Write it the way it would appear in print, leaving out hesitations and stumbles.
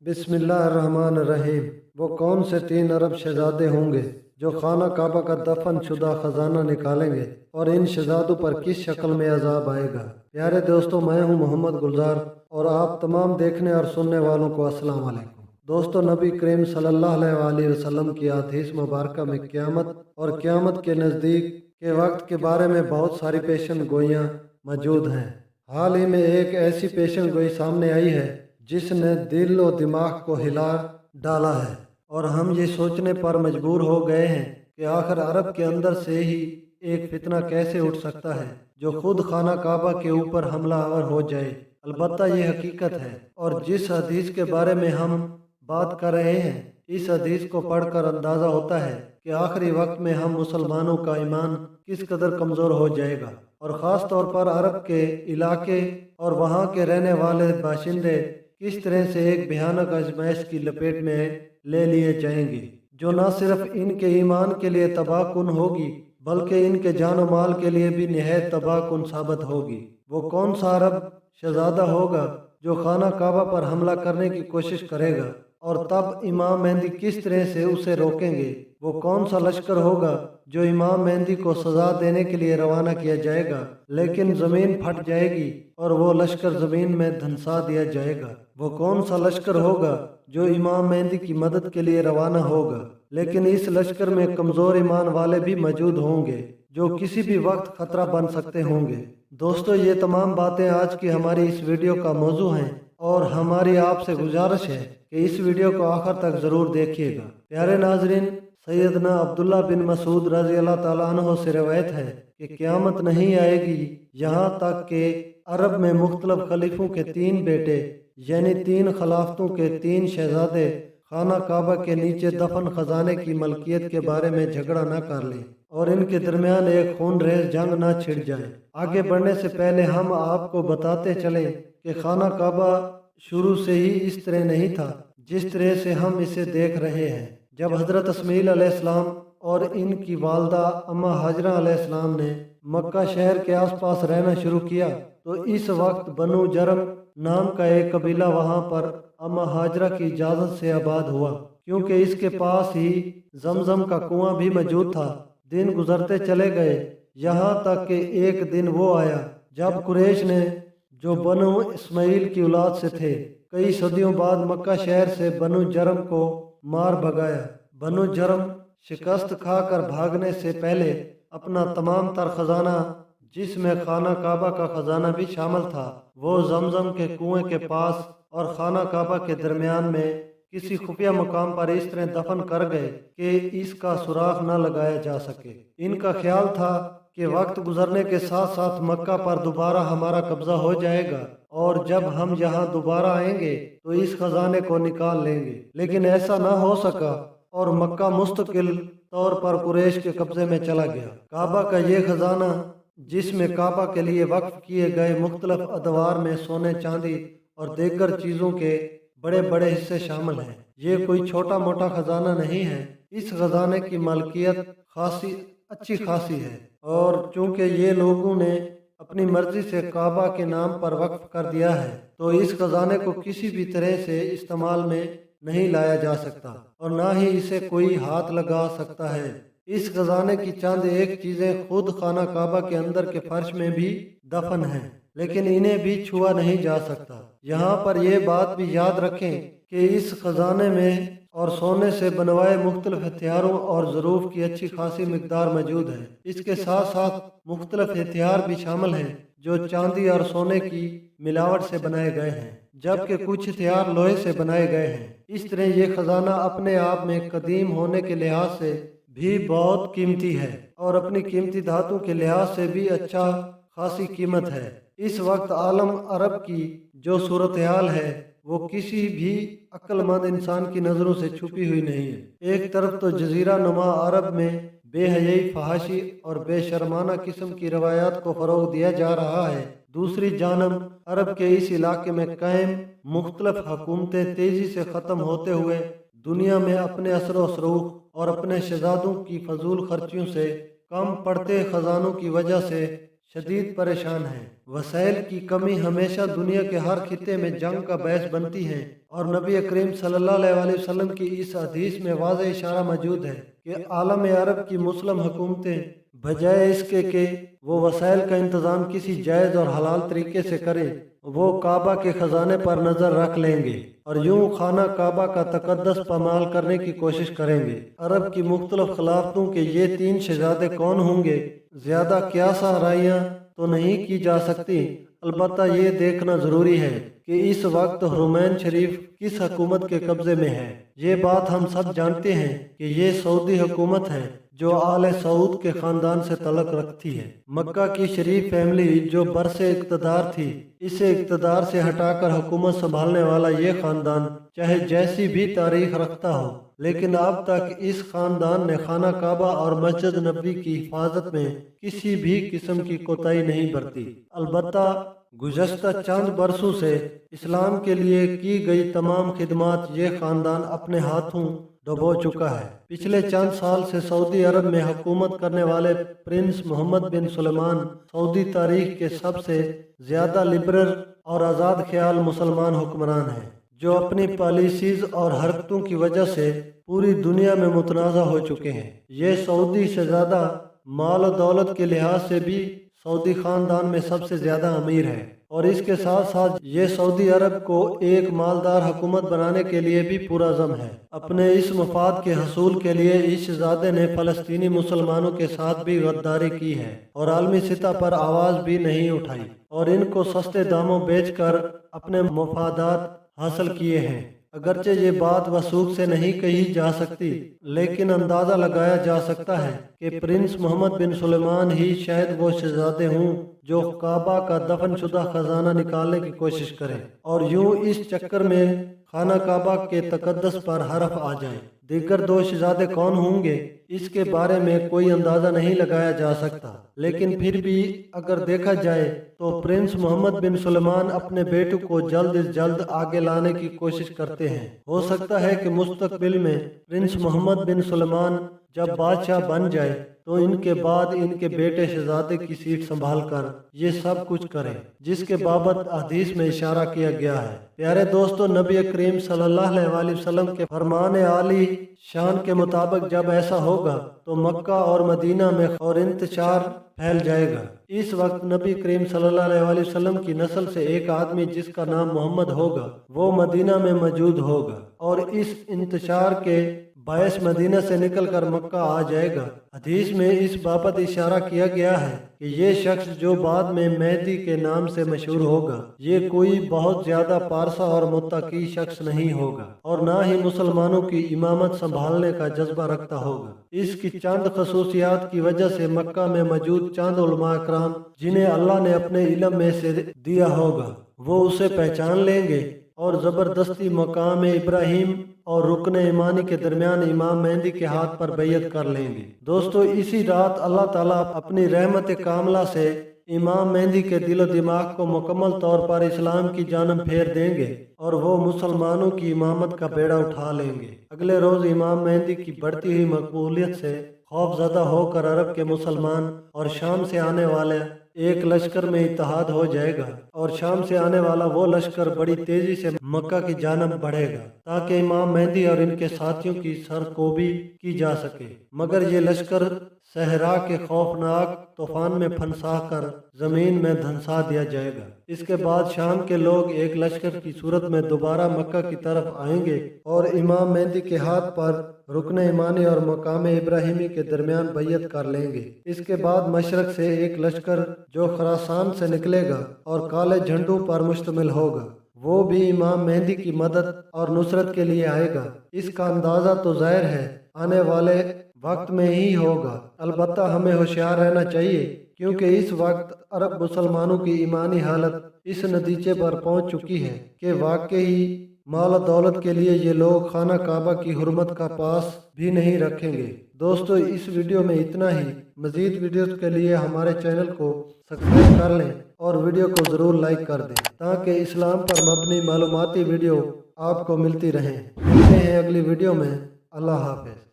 بسم اللہ الرحمن الرحیم۔ وہ کون سے 3 ارب شہزادے ہوں گے جو خانہ کعبہ کا دفن شدہ خزانہ نکالیں گے، اور ان شہزادوں پر کس شکل میں عذاب آئے گا؟ پیارے دوستو، میں ہوں محمد گلزار اور آپ تمام دیکھنے اور سننے والوں کو السلام علیکم۔ دوستو، نبی کریم صلی اللہ علیہ وآلہ وسلم کی حدیث مبارکہ میں قیامت اور قیامت کے نزدیک کے وقت کے بارے میں بہت ساری پیشن گوئیاں موجود ہیں۔ حال ہی میں ایک ایسی پیشن گوئی سامنے آئی ہے جس نے دل و دماغ کو ہلا ڈالا ہے، اور ہم یہ سوچنے پر مجبور ہو گئے ہیں کہ آخر عرب کے اندر سے ہی ایک فتنہ کیسے اٹھ سکتا ہے جو خود خانہ کعبہ کے اوپر حملہ آور ہو جائے۔ البتہ یہ حقیقت ہے، اور جس حدیث کے بارے میں ہم بات کر رہے ہیں، اس حدیث کو پڑھ کر اندازہ ہوتا ہے کہ آخری وقت میں ہم مسلمانوں کا ایمان کس قدر کمزور ہو جائے گا، اور خاص طور پر عرب کے علاقے اور وہاں کے رہنے والے باشندے کس طرح سے ایک بھیانک آزمائش کی لپیٹ میں لے لیے جائیں گے، جو نہ صرف ان کے ایمان کے لیے تباہ کن ہوگی بلکہ ان کے جان و مال کے لیے بھی نہایت تباہ کن ثابت ہوگی۔ وہ کون سا عرب شہزادہ ہوگا جو خانہ کعبہ پر حملہ کرنے کی کوشش کرے گا، اور تب امام مہدی کس طرح سے اسے روکیں گے؟ وہ کون سا لشکر ہوگا جو امام مہدی کو سزا دینے کے لیے روانہ کیا جائے گا، لیکن زمین پھٹ جائے گی اور وہ لشکر زمین میں دھنسا دیا جائے گا؟ وہ کون سا لشکر ہوگا جو امام مہدی کی مدد کے لیے روانہ ہوگا، لیکن اس لشکر میں کمزور ایمان والے بھی موجود ہوں گے جو کسی بھی وقت خطرہ بن سکتے ہوں گے؟ دوستو، یہ تمام باتیں آج کی ہماری اس ویڈیو کا موضوع ہیں، اور ہماری آپ سے گزارش ہے کہ اس ویڈیو کو آخر تک ضرور دیکھیے گا۔ پیارے ناظرین، سیدنا عبداللہ بن مسعود رضی اللہ تعالیٰ عنہ سے روایت ہے کہ قیامت نہیں آئے گی یہاں تک کہ عرب میں مختلف خلیفوں کے 3 بیٹے، یعنی 3 خلافتوں کے 3 شہزادے خانہ کعبہ کے نیچے دفن خزانے کی ملکیت کے بارے میں جھگڑا نہ کر لیں، اور ان کے درمیان ایک خون ریز جنگ نہ چھڑ جائے۔ آگے بڑھنے سے پہلے ہم آپ کو بتاتے چلیں کہ خانہ کعبہ شروع سے ہی اس طرح نہیں تھا جس طرح سے ہم اسے دیکھ رہے ہیں۔ جب حضرت اسماعیل علیہ السلام اور ان کی والدہ اماں ہاجرہ علیہ السلام نے مکہ شہر کے آس پاس رہنا شروع کیا تو اس وقت بنو جرم نام کا ایک قبیلہ وہاں پر اماں ہاجرہ کی اجازت سے آباد ہوا، کیونکہ اس کے پاس ہی زمزم کا کنواں بھی موجود تھا۔ دن گزرتے چلے گئے، یہاں تک کہ ایک دن وہ آیا جب قریش نے، جو بنو اسماعیل کی اولاد سے تھے، کئی صدیوں بعد مکہ شہر سے بنو جرم کو مار بھگایا۔ بنو جرم شکست کھا کر بھاگنے سے پہلے اپنا تمام تر خزانہ، جس میں خانہ کعبہ کا خزانہ بھی شامل تھا، وہ زمزم کے کنویں کے پاس اور خانہ کعبہ کے درمیان میں کسی خفیہ مقام پر اس طرح دفن کر گئے کہ اس کا سراغ نہ لگایا جا سکے۔ ان کا خیال تھا کہ وقت گزرنے کے ساتھ ساتھ مکہ پر دوبارہ ہمارا قبضہ ہو جائے گا، اور جب ہم یہاں دوبارہ آئیں گے تو اس خزانے کو نکال لیں گے، لیکن ایسا نہ ہو سکا، اور مکہ مستقل طور پر قریش کے قبضے میں چلا گیا۔ کعبہ کا یہ خزانہ، جس میں کعبہ کے لیے وقف کیے گئے مختلف ادوار میں سونے، چاندی اور دیگر چیزوں کے بڑے بڑے حصے شامل ہیں، یہ کوئی چھوٹا موٹا خزانہ نہیں ہے۔ اس خزانے کی ملکیت اچھی خاصی ہے، اور چونکہ یہ لوگوں نے اپنی مرضی سے کعبہ کے نام پر وقف کر دیا ہے، تو اس خزانے کو کسی بھی طرح سے استعمال میں نہیں لایا جا سکتا، اور نہ ہی اسے کوئی ہاتھ لگا سکتا ہے۔ اس خزانے کی چند ایک چیزیں خود خانہ کعبہ کے اندر کے فرش میں بھی دفن ہیں، لیکن انہیں بھی چھوا نہیں جا سکتا۔ یہاں پر یہ بات بھی یاد رکھیں کہ اس خزانے میں اور سونے سے بنوائے مختلف ہتھیاروں اور ظروف کی اچھی خاصی مقدار موجود ہے۔ اس کے ساتھ ساتھ مختلف ہتھیار بھی شامل ہیں جو چاندی اور سونے کی ملاوٹ سے بنائے گئے ہیں، جبکہ کچھ ہتھیار لوہے سے بنائے گئے ہیں۔ اس طرح یہ خزانہ اپنے آپ میں قدیم ہونے کے لحاظ سے بھی بہت قیمتی ہے، اور اپنی قیمتی دھاتوں کے لحاظ سے بھی اچھا خاصی قیمت ہے۔ اس وقت عالم عرب کی جو صورتحال ہے وہ کسی بھی عقل مند انسان کی نظروں سے چھپی ہوئی نہیں ہے۔ ایک طرف تو جزیرہ نما عرب میں بے حیائی، فحاشی اور بے شرمانہ قسم کی روایات کو فروغ دیا جا رہا ہے، دوسری جانب عرب کے اس علاقے میں قائم مختلف حکومتیں تیزی سے ختم ہوتے ہوئے دنیا میں اپنے اثر و رسوخ اور اپنے شہزادوں کی فضول خرچیوں سے کم پڑتے خزانوں کی وجہ سے शदीद परेशान हैं। वसाइल की कमी हमेशा दुनिया के हर खिते में जंग का बायस बनती है और नबी करीम सल्लल्लाहु अलैहि वसल्लम की इस हदीस में वाज़ेह इशारा मौजूद है कि आलम अरब की मुस्लिम हुकूमतें बजाय इसके कि वो वसाइल का इंतज़ाम किसी जायज़ और हलाल तरीके से करें, वो काबा के खजाने पर नजर रख लेंगे और यूं खाना काबा का तकद्दस पामाल करने की कोशिश करेंगे। अरब की मुख्तलिफ खिलाफतों के ये 3 शहजादे कौन होंगे, ज्यादा क्यास आराइयां तो नहीं की जा सकती। अलबत्ता ये देखना जरूरी है कि इस वक्त हुरमैन शरीफ किस हुकूमत के कब्जे में है। ये बात हम सब जानते हैं कि ये सऊदी हुकूमत है जो आले सऊद के खानदान से तल्लुक़ रखती है। मक्का की शरीफ फैमिली जो बरसे इक़्तिदार थी, इसे इक़्तिदार से हटाकर हुकूमत संभालने वाला ये खानदान चाहे जैसी भी तारीख रखता हो, लेकिन अब तक इस खानदान ने खाना काबा और मस्जिद नबी की हिफाजत में किसी भी किस्म की कोताही नहीं बरती। अलबत्ता गुज़श्ता चंद बरसों से इस्लाम के लिए की गई तमाम खिदमात ये खानदान अपने हाथों डुबो चुका है। पिछले चंद साल से सऊदी अरब में हुकूमत करने वाले प्रिंस मोहम्मद बिन सुलेमान सऊदी तारीख के सबसे ज्यादा लिबरल और आज़ाद ख्याल मुसलमान हुक्मरान हैं, जो अपनी पॉलिसीज और हरकतों की वजह से पूरी दुनिया में मुतनाज़ा हो चुके हैं। ये सऊदी शहजादा माल और दौलत के लिहाज से भी सऊदी खानदान में सबसे ज्यादा अमीर है और इसके साथ साथ ये सऊदी अरब को एक मालदार हुकूमत बनाने के लिए भी पुरअज़म है। अपने इस मफाद के हसूल के लिए इस शहजादे ने फलस्तीनी मुसलमानों के साथ भी गद्दारी की है और आलमी सतह पर आवाज भी नहीं उठाई और इनको सस्ते दामों बेचकर अपने मफादात हासिल किए हैं। अगरचे ये बात वसूख से नहीं कही जा सकती, लेकिन अंदाजा लगाया जा सकता है कि प्रिंस मोहम्मद बिन सुलेमान ही शायद वो शहजादे हों जो काबा का दफन शुदा खजाना निकालने की कोशिश करें और यूं इस चक्कर में खाना काबा के तकद्दस पर हरफ आ जाए। दीगर 2 शहजादे कौन होंगे, इसके बारे में कोई अंदाजा नहीं लगाया जा सकता, लेकिन फिर भी अगर देखा जाए तो प्रिंस मोहम्मद बिन सुलेमान अपने बेटों को जल्द से जल्द आगे लाने की कोशिश करते हैं। हो सकता है कि मुस्तकबिल में प्रिंस मोहम्मद बिन सुलेमान जब बादशाह बन जाए तो इनके बाद इनके बेटे शहजादे की सीट संभाल कर ये सब कुछ करें, जिसके बाबत हदीस में इशारा किया गया है। प्यारे दोस्तों, नबी करीम सल्लल्लाहु अलैहि वसल्लम के फरमान आली शान के मुताबिक जब ऐसा होगा तो मक्का और मदीना में और इंतशार फैल जाएगा। इस वक्त नबी करीम सल्लल्लाहु अलैहि वसल्लम की नस्ल से एक आदमी जिसका नाम मोहम्मद होगा वो मदीना में मौजूद होगा और इस इंतशार के बायस मदीना से निकलकर मक्का आ जाएगा। हदीस में इस बाबत इशारा किया गया है कि ये शख्स जो बाद में मेहदी के नाम से मशहूर होगा, ये कोई बहुत ज्यादा पारसा और मुत्तकी शख्स नहीं होगा और ना ही मुसलमानों की इमामत संभालने का जज्बा रखता होगा। इसकी चंद खसूसियात की वजह से मक्का में मौजूद चंद उलमा इकराम जिन्हें अल्लाह ने अपने इल्म में से दिया होगा वो उसे पहचान लेंगे और जबरदस्ती मकाम इब्राहिम और रुकन ईमानी के दरमियान इमाम मेहदी के हाथ पर बैयत कर लेंगे। दोस्तों, इसी रात अल्लाह ताला अपनी रहमत कामला से इमाम मेहदी के दिलो दिमाग को मुकम्मल तौर पर इस्लाम की जानब फेर देंगे और वो मुसलमानों की इमामत का बेड़ा उठा लेंगे। अगले रोज इमाम मेहदी की बढ़ती हुई मकबूलियत से खौफजदा होकर अरब के मुसलमान और शाम से आने वाले एक लश्कर में इत्तेहाद हो जाएगा और शाम से आने वाला वो लश्कर बड़ी तेजी से मक्का की जानब बढ़ेगा ताकि इमाम मेहदी और इनके साथियों की सरकोबी की जा सके। मगर ये लश्कर सहरा के खौफनाक तूफान में फंसा कर जमीन में धंसा दिया जाएगा। इसके बाद शाम के लोग एक लश्कर की सूरत में दोबारा मक्का की तरफ आएंगे और इमाम मेहदी के हाथ पर रुकन ईमानी और मकाम इब्राहिमी के दरमियान बैयत कर लेंगे। इसके बाद मशरक से एक लश्कर जो खरासान से निकलेगा और काले झंडों पर मुश्तमिल होगा, वो भी इमाम मेहदी की मदद और नुसरत के लिए आएगा। इसका अंदाजा तो जाहिर है आने वाले वक्त में ही होगा। अलबत्ता हमें होशियार रहना चाहिए क्योंकि इस वक्त अरब मुसलमानों की ईमानी हालत इस नतीजे पर पहुंच चुकी है कि वाकई माल और दौलत के लिए ये लोग खाना काबा की हुर्मत का पास भी नहीं रखेंगे। दोस्तों, इस वीडियो में इतना ही। मजीद वीडियोस के लिए हमारे चैनल को सब्सक्राइब कर लें और वीडियो को ज़रूर लाइक कर दें ताकि इस्लाम पर मबनी मालूमाती वीडियो आपको मिलती रहें। मिलते हैं अगली वीडियो में। अल्लाह हाफ़िज़।